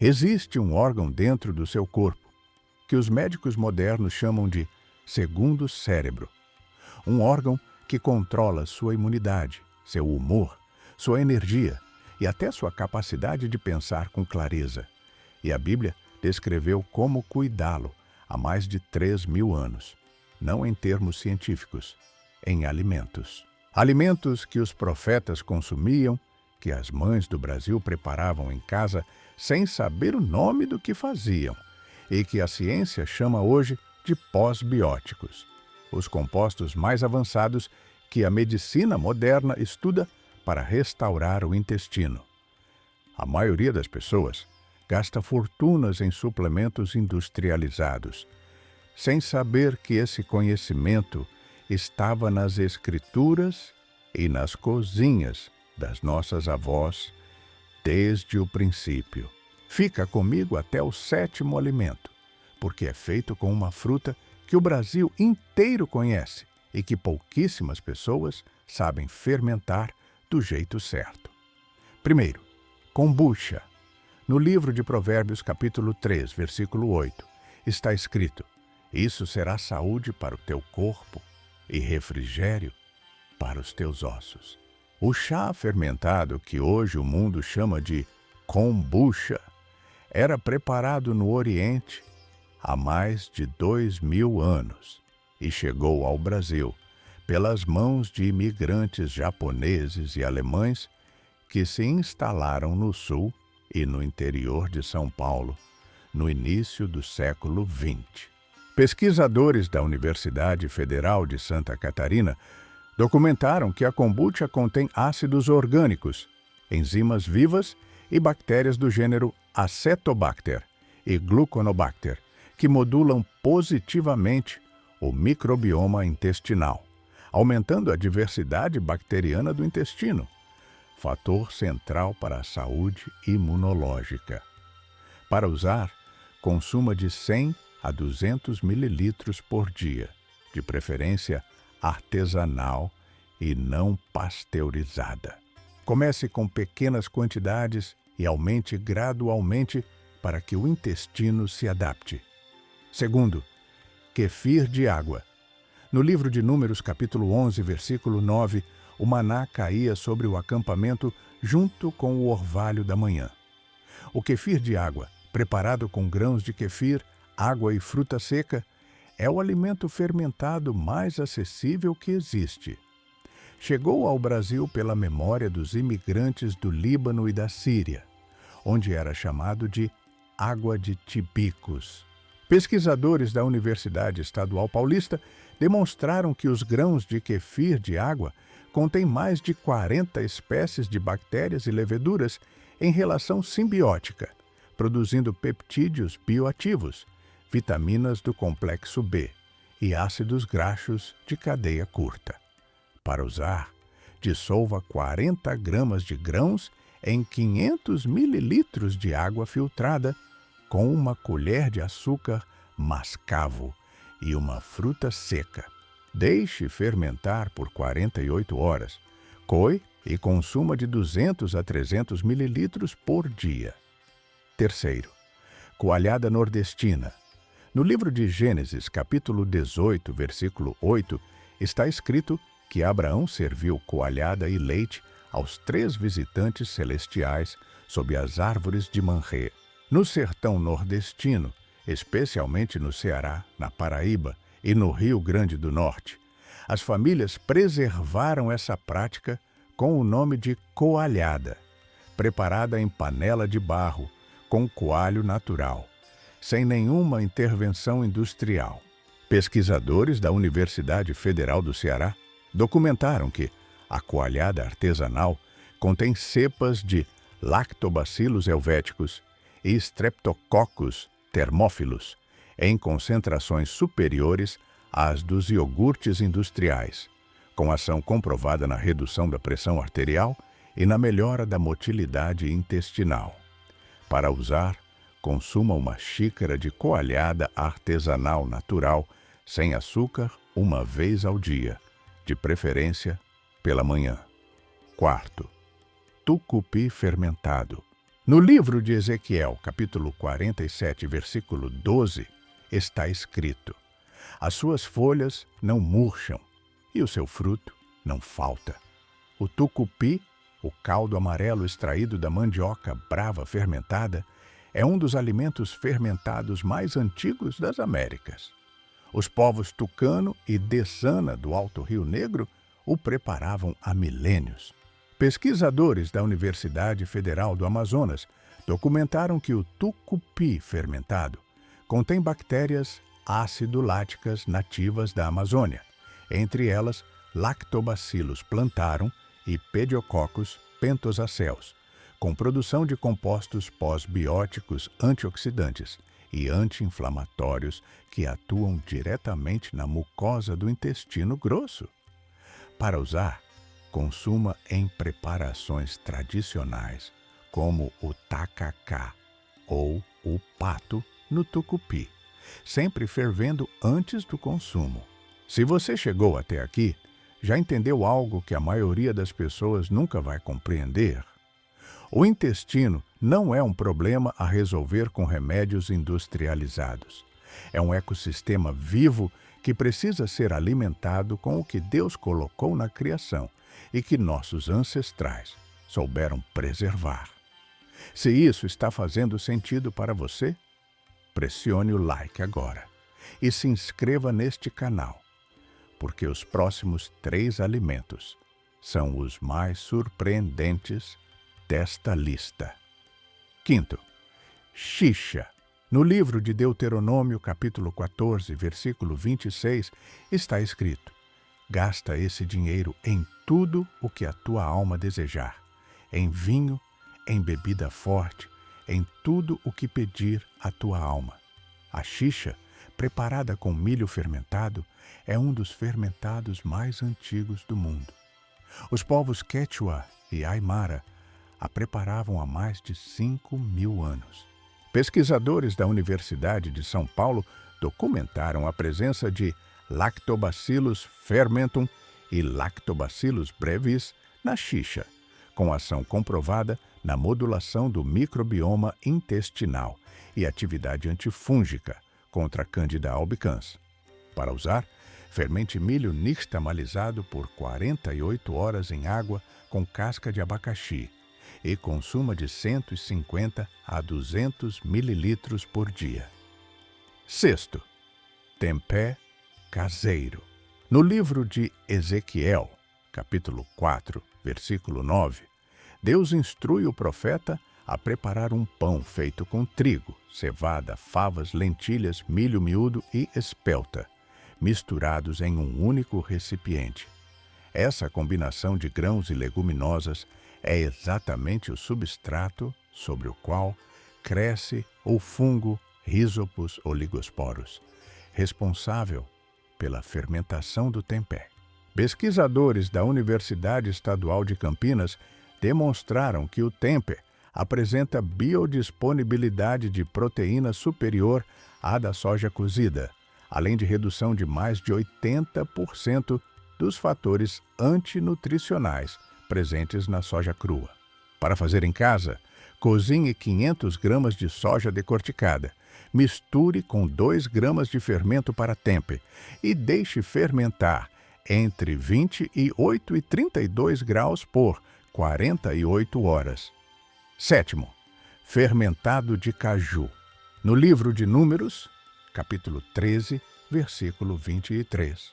Existe um órgão dentro do seu corpo que os médicos modernos chamam de segundo cérebro. Um órgão que controla sua imunidade, seu humor, sua energia e até sua capacidade de pensar com clareza. E a Bíblia descreveu como cuidá-lo há mais de 3.000 anos, não em termos científicos, em alimentos. Alimentos que os profetas consumiam, que as mães do Brasil preparavam em casa sem saber o nome do que faziam, e que a ciência chama hoje de pós-bióticos, os compostos mais avançados que a medicina moderna estuda para restaurar o intestino. A maioria das pessoas gasta fortunas em suplementos industrializados, sem saber que esse conhecimento estava nas escrituras e nas cozinhas das nossas avós desde o princípio. Fica comigo até o 7º alimento, porque é feito com uma fruta que o Brasil inteiro conhece e que pouquíssimas pessoas sabem fermentar do jeito certo. Primeiro, kombucha. No livro de Provérbios, capítulo 3, versículo 8, está escrito: isso será saúde para o teu corpo e refrigério para os teus ossos. O chá fermentado, que hoje o mundo chama de kombucha, era preparado no Oriente há mais de 2.000 anos e chegou ao Brasil pelas mãos de imigrantes japoneses e alemães que se instalaram no sul e no interior de São Paulo no início do século XX. Pesquisadores da Universidade Federal de Santa Catarina documentaram que a kombucha contém ácidos orgânicos, enzimas vivas e bactérias do gênero Acetobacter e Gluconobacter, que modulam positivamente o microbioma intestinal, aumentando a diversidade bacteriana do intestino, fator central para a saúde imunológica. Para usar, consuma de 100 a 200 mililitros por dia, de preferência artesanal e não pasteurizada. Comece com pequenas quantidades e aumente gradualmente para que o intestino se adapte. Segundo, kefir de água. No livro de Números, capítulo 11, versículo 9, o maná caía sobre o acampamento junto com o orvalho da manhã. O kefir de água, preparado com grãos de kefir, água e fruta seca, é o alimento fermentado mais acessível que existe. Chegou ao Brasil pela memória dos imigrantes do Líbano e da Síria, onde era chamado de água de tibicos. Pesquisadores da Universidade Estadual Paulista demonstraram que os grãos de kefir de água contêm mais de 40 espécies de bactérias e leveduras em relação simbiótica, produzindo peptídeos bioativos, vitaminas do complexo B e ácidos graxos de cadeia curta. Para usar, dissolva 40 gramas de grãos em 500 mililitros de água filtrada com uma colher de açúcar mascavo e uma fruta seca. Deixe fermentar por 48 horas. Coe e consuma de 200 a 300 mililitros por dia. Terceiro, coalhada nordestina. No livro de Gênesis, capítulo 18, versículo 8, está escrito que Abraão serviu coalhada e leite aos 3 visitantes celestiais sob as árvores de Manré. No sertão nordestino, especialmente no Ceará, na Paraíba e no Rio Grande do Norte, as famílias preservaram essa prática com o nome de coalhada, preparada em panela de barro, com coalho natural, sem nenhuma intervenção industrial. Pesquisadores da Universidade Federal do Ceará documentaram que a coalhada artesanal contém cepas de Lactobacillus helvéticos e Streptococcus thermophilus em concentrações superiores às dos iogurtes industriais, com ação comprovada na redução da pressão arterial e na melhora da motilidade intestinal. Para usar, consuma uma xícara de coalhada artesanal natural, sem açúcar, uma vez ao dia, de preferência pela manhã. Quarto, tucupi fermentado. No livro de Ezequiel, capítulo 47, versículo 12, está escrito: as suas folhas não murcham e o seu fruto não falta. O tucupi, o caldo amarelo extraído da mandioca brava fermentada, é um dos alimentos fermentados mais antigos das Américas. Os povos tucano e dessana do Alto Rio Negro o preparavam há milênios. Pesquisadores da Universidade Federal do Amazonas documentaram que o tucupi fermentado contém bactérias acidoláticas nativas da Amazônia, entre elas Lactobacillus plantarum e Pediococcus pentosaceus, com produção de compostos pós-bióticos antioxidantes e anti-inflamatórios que atuam diretamente na mucosa do intestino grosso. Para usar, consuma em preparações tradicionais, como o tacacá ou o pato no tucupi, sempre fervendo antes do consumo. Se você chegou até aqui, já entendeu algo que a maioria das pessoas nunca vai compreender? O intestino não é um problema a resolver com remédios industrializados. É um ecossistema vivo que precisa ser alimentado com o que Deus colocou na criação e que nossos ancestrais souberam preservar. Se isso está fazendo sentido para você, pressione o like agora e se inscreva neste canal, porque os próximos 3 alimentos são os mais surpreendentes desta lista. Quinto, xixa. No livro de Deuteronômio, capítulo 14, versículo 26, está escrito: gasta esse dinheiro em tudo o que a tua alma desejar, em vinho, em bebida forte, em tudo o que pedir a tua alma. A xixa, preparada com milho fermentado, é um dos fermentados mais antigos do mundo. Os povos Quechua e Aymara a preparavam há mais de 5.000 anos. Pesquisadores da Universidade de São Paulo documentaram a presença de Lactobacillus fermentum e Lactobacillus brevis na xixa, com ação comprovada na modulação do microbioma intestinal e atividade antifúngica contra a Candida albicans. Para usar, fermente milho nixtamalizado por 48 horas em água com casca de abacaxi e consuma de 150 a 200 mililitros por dia. Sexto, tempé caseiro. No livro de Ezequiel, capítulo 4, versículo 9, Deus instrui o profeta a preparar um pão feito com trigo, cevada, favas, lentilhas, milho miúdo e espelta, misturados em um único recipiente. Essa combinação de grãos e leguminosas é exatamente o substrato sobre o qual cresce o fungo Rhizopus oligosporus, responsável pela fermentação do tempé. Pesquisadores da Universidade Estadual de Campinas demonstraram que o tempé apresenta biodisponibilidade de proteína superior à da soja cozida, além de redução de mais de 80% dos fatores antinutricionais presentes na soja crua. Para fazer em casa, cozinhe 500 gramas de soja decorticada, misture com 2 gramas de fermento para tempê e deixe fermentar entre 28 e 32 graus por 48 horas. Sétimo, fermentado de caju. No livro de Números, capítulo 13, versículo 23.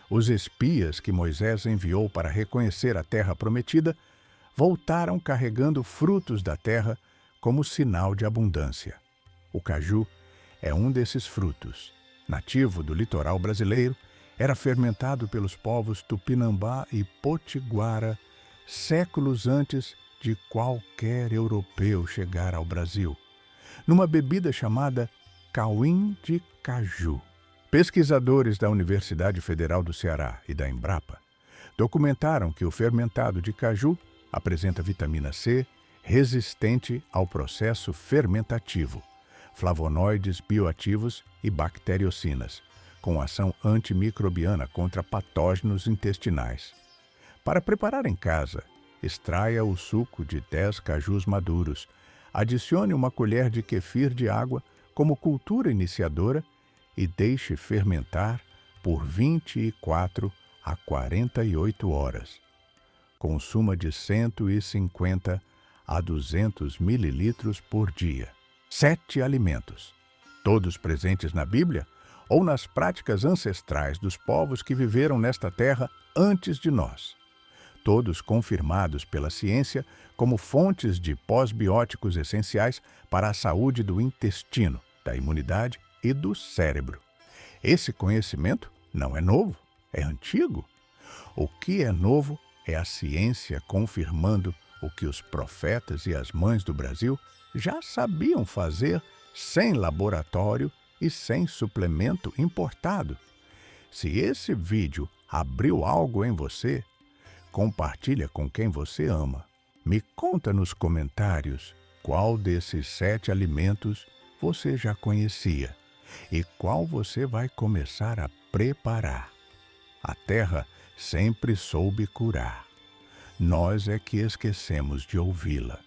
Os espias que Moisés enviou para reconhecer a terra prometida voltaram carregando frutos da terra como sinal de abundância. O caju é um desses frutos. Nativo do litoral brasileiro, era fermentado pelos povos Tupinambá e Potiguara séculos antes de qualquer europeu chegar ao Brasil, numa bebida chamada cauim de caju. Pesquisadores da Universidade Federal do Ceará e da Embrapa documentaram que o fermentado de caju apresenta vitamina C resistente ao processo fermentativo, flavonoides bioativos e bacteriocinas, com ação antimicrobiana contra patógenos intestinais. Para preparar em casa, extraia o suco de 10 cajus maduros, Adicione uma colher de kefir de água como cultura iniciadora e deixe fermentar por 24 a 48 horas. Consuma de 150 a 200 mililitros por dia. 7 alimentos, todos presentes na Bíblia ou nas práticas ancestrais dos povos que viveram nesta terra antes de nós. Todos confirmados pela ciência como fontes de pós-bióticos essenciais para a saúde do intestino, da imunidade e do cérebro. Esse conhecimento não é novo, é antigo. O que é novo é a ciência confirmando o que os profetas e as mães do Brasil já sabiam fazer sem laboratório e sem suplemento importado. Se esse vídeo abriu algo em você, compartilha com quem você ama. Me conta nos comentários qual desses 7 alimentos você já conhecia e qual você vai começar a preparar. A terra sempre soube curar. Nós é que esquecemos de ouvi-la.